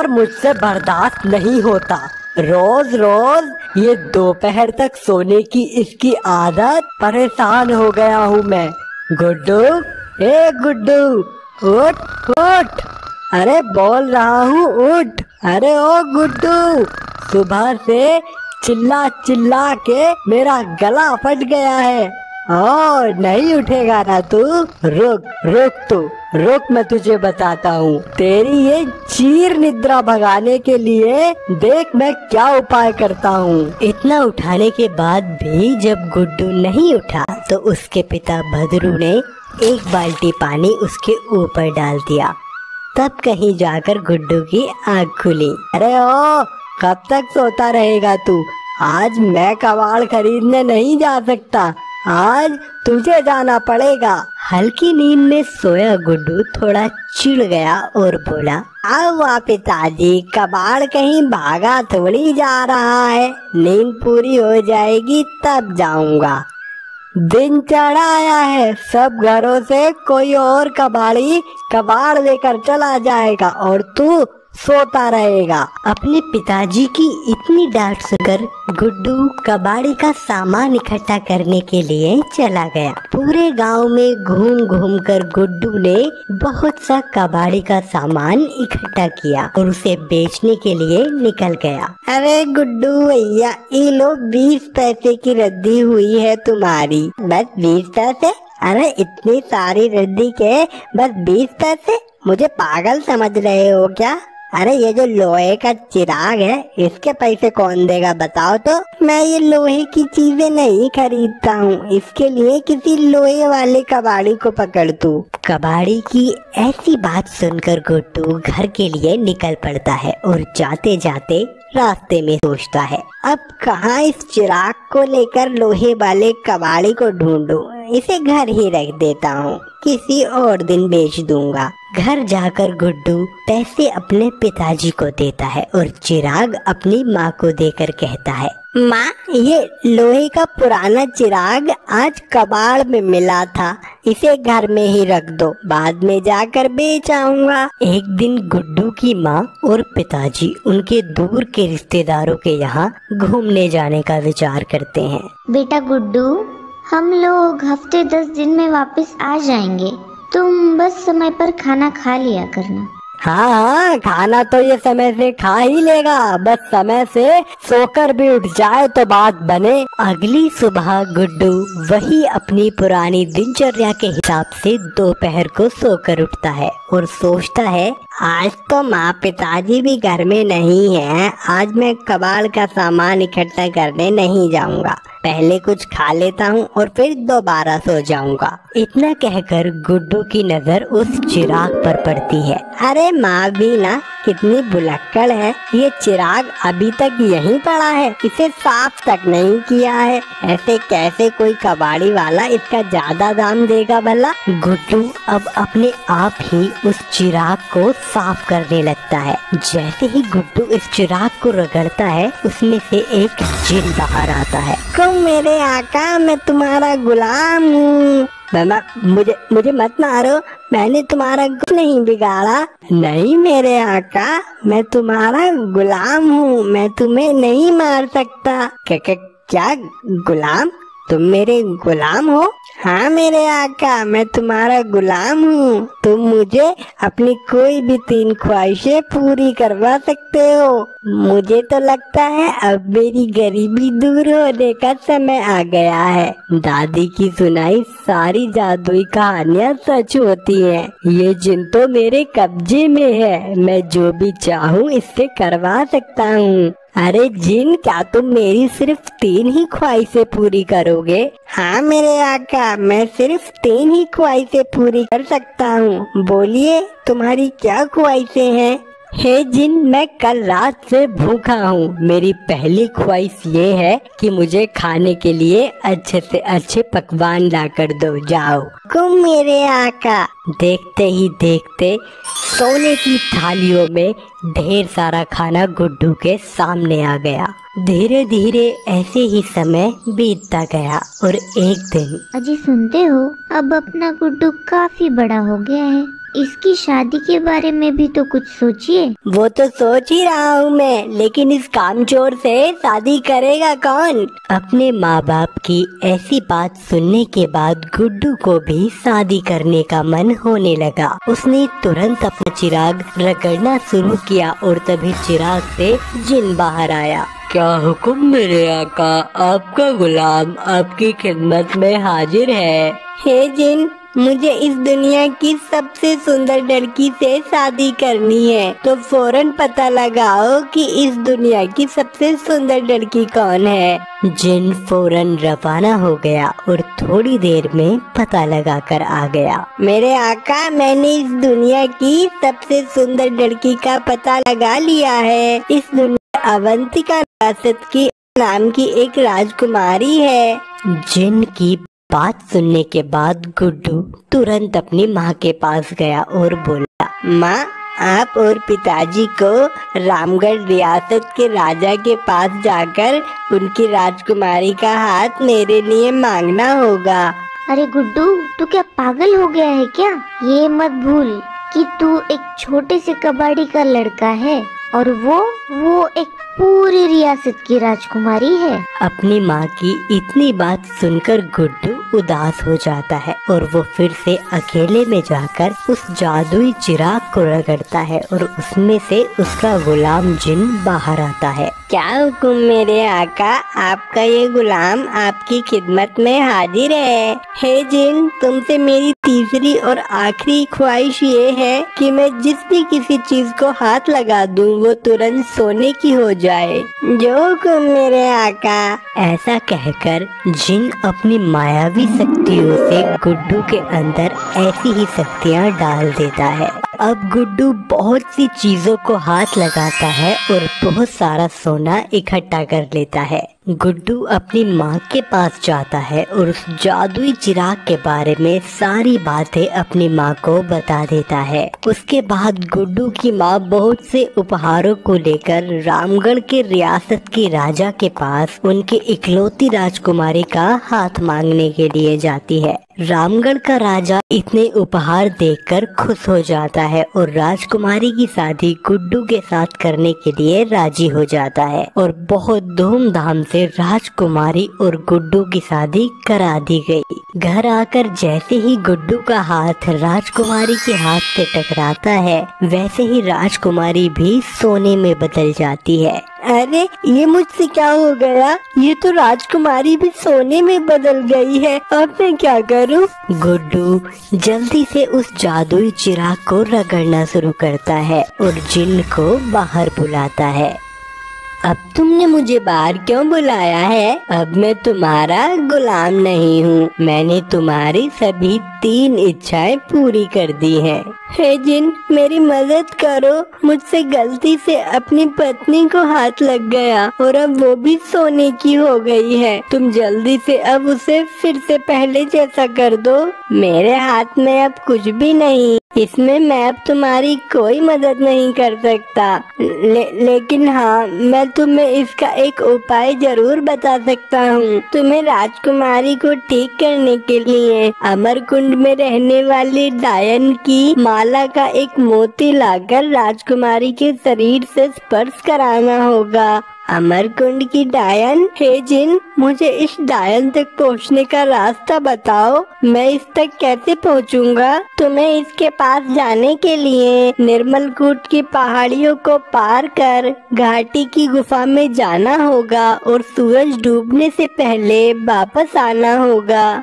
और मुझसे बर्दाश्त नहीं होता। रोज रोज ये दोपहर तक सोने की इसकी आदत, परेशान हो गया हूँ मैं। गुड्डू, ए गुड्डू, उठ उठ, अरे बोल रहा हूँ उठ। अरे ओ गुड्डू, सुबह से चिल्ला चिल्ला के मेरा गला फट गया है। और नहीं उठेगा ना तू? रुक रुक, तू रुक, मैं तुझे बताता हूँ। तेरी ये चीर निद्रा भगाने के लिए देख मैं क्या उपाय करता हूँ। इतना उठाने के बाद भी जब गुड्डू नहीं उठा तो उसके पिता भद्रू ने एक बाल्टी पानी उसके ऊपर डाल दिया। तब कहीं जाकर गुड्डू की आँख खुली। अरे ओ, कब तक सोता रहेगा तू? आज मैं कबाड़ खरीदने नहीं जा सकता, आज तुझे जाना पड़ेगा। हल्की नींद में सोया गुड्डू थोड़ा चिढ़ गया और बोला, हुआ पिताजी, कबाड़ कहीं भागा थोड़ी जा रहा है, नींद पूरी हो जाएगी तब जाऊंगा। दिन चढ़ाया है, सब घरों से कोई और कबाड़ी कबाड़ लेकर चला जाएगा और तू सोता रहेगा। अपने पिताजी की इतनी डांट सुनकर गुड्डू कबाड़ी का सामान इकट्ठा करने के लिए चला गया। पूरे गांव में घूम घूम कर गुड्डू ने बहुत सा कबाड़ी का सामान इकट्ठा किया और उसे बेचने के लिए निकल गया। अरे गुड्डू भैया, ये लो 20 पैसे की रद्दी हुई है तुम्हारी। बस 20 पैसे? अरे इतनी सारी रद्दी के बस 20 पैसे? मुझे पागल समझ रहे हो क्या? अरे ये जो लोहे का चिराग है, इसके पैसे कौन देगा बताओ तो? मैं ये लोहे की चीजें नहीं खरीदता हूँ, इसके लिए किसी लोहे वाले कबाड़ी को पकड़ तू। कबाड़ी की ऐसी बात सुनकर गुड्डू घर के लिए निकल पड़ता है और जाते जाते रास्ते में सोचता है, अब कहाँ इस चिराग को लेकर लोहे वाले कबाड़ी को ढूंढूं? इसे घर ही रख देता हूँ, किसी और दिन बेच दूंगा। घर जाकर गुड्डू पैसे अपने पिताजी को देता है और चिराग अपनी माँ को देकर कहता है, माँ, ये लोहे का पुराना चिराग आज कबाड़ में मिला था, इसे घर में ही रख दो, बाद में जाकर बेच आऊंगा। एक दिन गुड्डू की माँ और पिताजी उनके दूर के रिश्तेदारों के यहाँ घूमने जाने का विचार करते हैं। बेटा गुड्डू, हम लोग हफ्ते 10 दिन में वापस आ जाएंगे, तुम बस समय पर खाना खा लिया करना। हाँ हाँ, खाना तो ये समय से खा ही लेगा, बस समय से सोकर भी उठ जाए तो बात बने। अगली सुबह गुड्डू वही अपनी पुरानी दिनचर्या के हिसाब से दोपहर को सोकर उठता है और सोचता है, आज तो माँ पिताजी भी घर में नहीं है, आज मैं कबाड़ का सामान इकट्ठा करने नहीं जाऊंगा, पहले कुछ खा लेता हूँ और फिर दोबारा सो जाऊंगा। इतना कहकर गुड्डू की नजर उस चिराग पर पड़ती है। अरे माँ भी ना कितनी भुलक्कड़ है, ये चिराग अभी तक यहीं पड़ा है, इसे साफ तक नहीं किया है, ऐसे कैसे कोई कबाड़ी वाला इसका ज्यादा दाम देगा भला? गुड्डू अब अपने आप ही उस चिराग को साफ करने लगता है। जैसे ही गुड्डू इस चिराग को रगड़ता है, उसमें से एक जिन बाहर आता है। तुम मेरे आका, मैं तुम्हारा गुलाम हूँ। मुझे मत मारो, मैंने तुम्हारा कुछ नहीं बिगाड़ा। नहीं मेरे आका, मैं तुम्हारा गुलाम हूँ, मैं तुम्हें नहीं मार सकता। क्या गुलाम? तुम मेरे गुलाम हो? हाँ मेरे आका, मैं तुम्हारा गुलाम हूँ, तुम मुझे अपनी कोई भी 3 ख्वाहिशें पूरी करवा सकते हो। मुझे तो लगता है अब मेरी गरीबी दूर होने का समय आ गया है। दादी की सुनाई सारी जादुई कहानियाँ सच होती हैं। ये जिन तो मेरे कब्जे में है, मैं जो भी चाहूँ इससे करवा सकता हूँ। अरे जिन, क्या तुम मेरी सिर्फ 3 ही ख्वाहिशें पूरी करोगे? हाँ मेरे आका, मैं सिर्फ 3 ही ख्वाहिशें पूरी कर सकता हूँ। बोलिए, तुम्हारी क्या ख्वाहिशें हैं? हे जिन, मैं कल रात से भूखा हूँ। मेरी पहली ख्वाहिश ये है कि मुझे खाने के लिए अच्छे से अच्छे पकवान ला कर दो, जाओ। तुम मेरे आका। देखते ही देखते सोने की थालियों में ढेर सारा खाना गुड्डू के सामने आ गया। धीरे धीरे ऐसे ही समय बीतता गया और एक दिन, अजी सुनते हो, अब अपना गुड्डू काफी बड़ा हो गया है, इसकी शादी के बारे में भी तो कुछ सोचिए। वो तो सोच ही रहा हूँ मैं, लेकिन इस कामचोर से शादी करेगा कौन? अपने माँ बाप की ऐसी बात सुनने के बाद गुड्डू को भी शादी करने का मन होने लगा। उसने तुरंत अपना चिराग रगड़ना शुरू किया और तभी चिराग से जिन बाहर आया। क्या हुक्म मेरे आका, आपका गुलाम आपकी खिदमत में हाजिर है। हे जिन, मुझे इस दुनिया की सबसे सुंदर लड़की से शादी करनी है, तो फौरन पता लगाओ कि इस दुनिया की सबसे सुंदर लड़की कौन है। जिन फौरन रवाना हो गया और थोड़ी देर में पता लगा कर आ गया। मेरे आका, मैंने इस दुनिया की सबसे सुंदर लड़की का पता लगा लिया है। इस दुनिया अवंतिका रियासत की नाम की एक राजकुमारी है। जिन की बात सुनने के बाद गुड्डू तुरंत अपनी माँ के पास गया और बोला, माँ, आप और पिताजी को रामगढ़ रियासत के राजा के पास जाकर उनकी राजकुमारी का हाथ मेरे लिए मांगना होगा। अरे गुड्डू, तू क्या पागल हो गया है क्या? ये मत भूल कि तू एक छोटे से कबाड़ी का लड़का है और वो एक पूरी रियासत की राजकुमारी है। अपनी माँ की इतनी बात सुनकर गुड्डू उदास हो जाता है और वो फिर से अकेले में जाकर उस जादुई चिराग को रगड़ता है और उसमें से उसका गुलाम जिन बाहर आता है। क्या हुक्म मेरे आका, आपका ये गुलाम आपकी खिदमत में हाजिर है। हे जिन, तुमसे मेरी तीसरी और आखिरी ख्वाहिश ये है कि मैं जिस भी किसी चीज को हाथ लगा दूं वो तुरंत सोने की हो जाए। जो हुक्म मेरे आका। ऐसा कहकर जिन अपनी मायावी शक्तियों से गुड्डू के अंदर ऐसी ही शक्तियाँ डाल देता है। अब गुड्डू बहुत सी चीजों को हाथ लगाता है और बहुत सारा सोना इकट्ठा कर लेता है। गुड्डू अपनी माँ के पास जाता है और उस जादुई चिराग के बारे में सारी बातें अपनी माँ को बता देता है। उसके बाद गुड्डू की माँ बहुत से उपहारों को लेकर रामगढ़ के रियासत के राजा के पास उनकी इकलौती राजकुमारी का हाथ मांगने के लिए जाती है। रामगढ़ का राजा इतने उपहार देखकर खुश हो जाता है और राजकुमारी की शादी गुड्डू के साथ करने के लिए राजी हो जाता है और बहुत धूमधाम से राजकुमारी और गुड्डू की शादी करा दी गई। घर आकर जैसे ही गुड्डू का हाथ राजकुमारी के हाथ से टकराता है, वैसे ही राजकुमारी भी सोने में बदल जाती है। अरे, ये मुझसे क्या हो गया? ये तो राजकुमारी भी सोने में बदल गई है। अब मैं क्या करूं? गुड्डू जल्दी से उस जादुई चिराग को रगड़ना शुरू करता है और जिन को बाहर बुलाता है। अब तुमने मुझे बाहर क्यों बुलाया है? अब मैं तुम्हारा गुलाम नहीं हूँ। मैंने तुम्हारी सभी 3 इच्छाएं पूरी कर दी हैं। हे जिन, मेरी मदद करो। मुझसे गलती से अपनी पत्नी को हाथ लग गया और अब वो भी सोने की हो गई है। तुम जल्दी से अब उसे फिर से पहले जैसा कर दो। मेरे हाथ में अब कुछ भी नहीं, इसमें मैं अब तुम्हारी कोई मदद नहीं कर सकता। लेकिन हाँ, मैं तुम्हें इसका एक उपाय जरूर बता सकता हूँ। तुम्हें राजकुमारी को ठीक करने के लिए अमरकुंड में रहने वाली डायन की माला का एक मोती लाकर राजकुमारी के शरीर से स्पर्श कराना होगा। अमरकुंड की डायन? हे जिन, मुझे इस डायन तक पहुंचने का रास्ता बताओ। मैं इस तक कैसे पहुंचूंगा? तुम्हें इसके पास जाने के लिए निर्मलकूट की पहाड़ियों को पार कर घाटी की गुफा में जाना होगा और सूरज डूबने से पहले वापस आना होगा।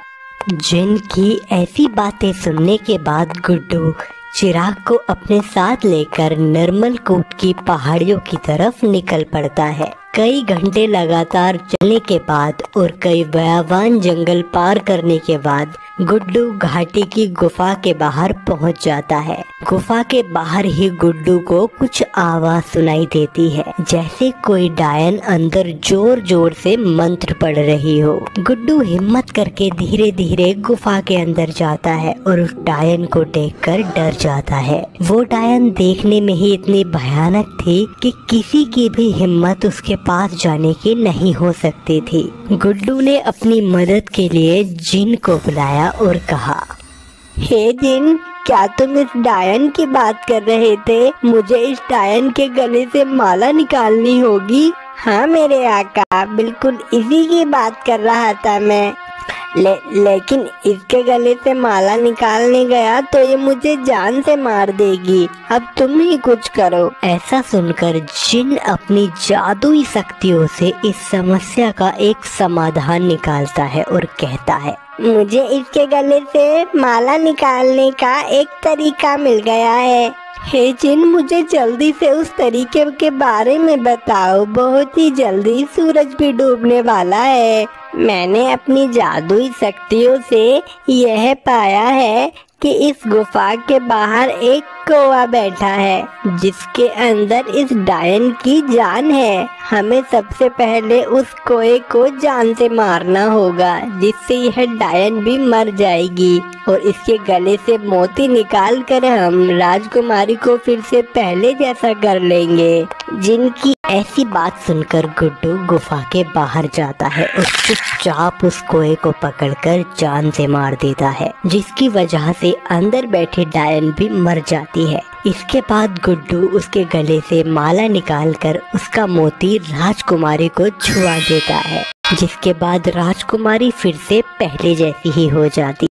जिन की ऐसी बातें सुनने के बाद गुड्डू चिराग को अपने साथ लेकर निर्मलकूट की पहाड़ियों की तरफ निकल पड़ता है। कई घंटे लगातार चलने के बाद और कई भयावह जंगल पार करने के बाद गुड्डू घाटी की गुफा के बाहर पहुंच जाता है। गुफा के बाहर ही गुड्डू को कुछ आवाज सुनाई देती है, जैसे कोई डायन अंदर जोर जोर से मंत्र पढ़ रही हो। गुड्डू हिम्मत करके धीरे धीरे गुफा के अंदर जाता है और उस डायन को देखकर डर जाता है। वो डायन देखने में ही इतनी भयानक थी कि किसी की भी हिम्मत उसके पास जाने की नहीं हो सकती थी। गुड्डू ने अपनी मदद के लिए जिन को बुलाया और कहा, हे जिन, क्या तुम इस डायन की बात कर रहे थे? मुझे इस डायन के गले से माला निकालनी होगी। हाँ मेरे आका, बिल्कुल इसी की बात कर रहा था मैं। लेकिन इसके गले से माला निकालने गया तो ये मुझे जान से मार देगी। अब तुम ही कुछ करो। ऐसा सुनकर जिन अपनी जादुई शक्तियों से इस समस्या का एक समाधान निकालता है और कहता है, मुझे इसके गले से माला निकालने का एक तरीका मिल गया है। हे जिन, मुझे जल्दी से उस तरीके के बारे में बताओ। बहुत ही जल्दी सूरज भी डूबने वाला है। मैंने अपनी जादुई शक्तियों से यह पाया है कि इस गुफा के बाहर एक कौवा बैठा है जिसके अंदर इस डायन की जान है। हमें सबसे पहले उस कौवे को जान से मारना होगा, जिससे यह डायन भी मर जाएगी और इसके गले से मोती निकाल कर हम राजकुमारी को फिर से पहले जैसा कर लेंगे। जिनकी ऐसी बात सुनकर गुड्डू गुफा के बाहर जाता है और चुपचाप उस कौवे को पकड़कर जान से मार देता है, जिसकी वजह से अंदर बैठे डायन भी मर जाती है। इसके बाद गुड्डू उसके गले से माला निकालकर उसका मोती राजकुमारी को छुआ देता है, जिसके बाद राजकुमारी फिर से पहले जैसी ही हो जाती।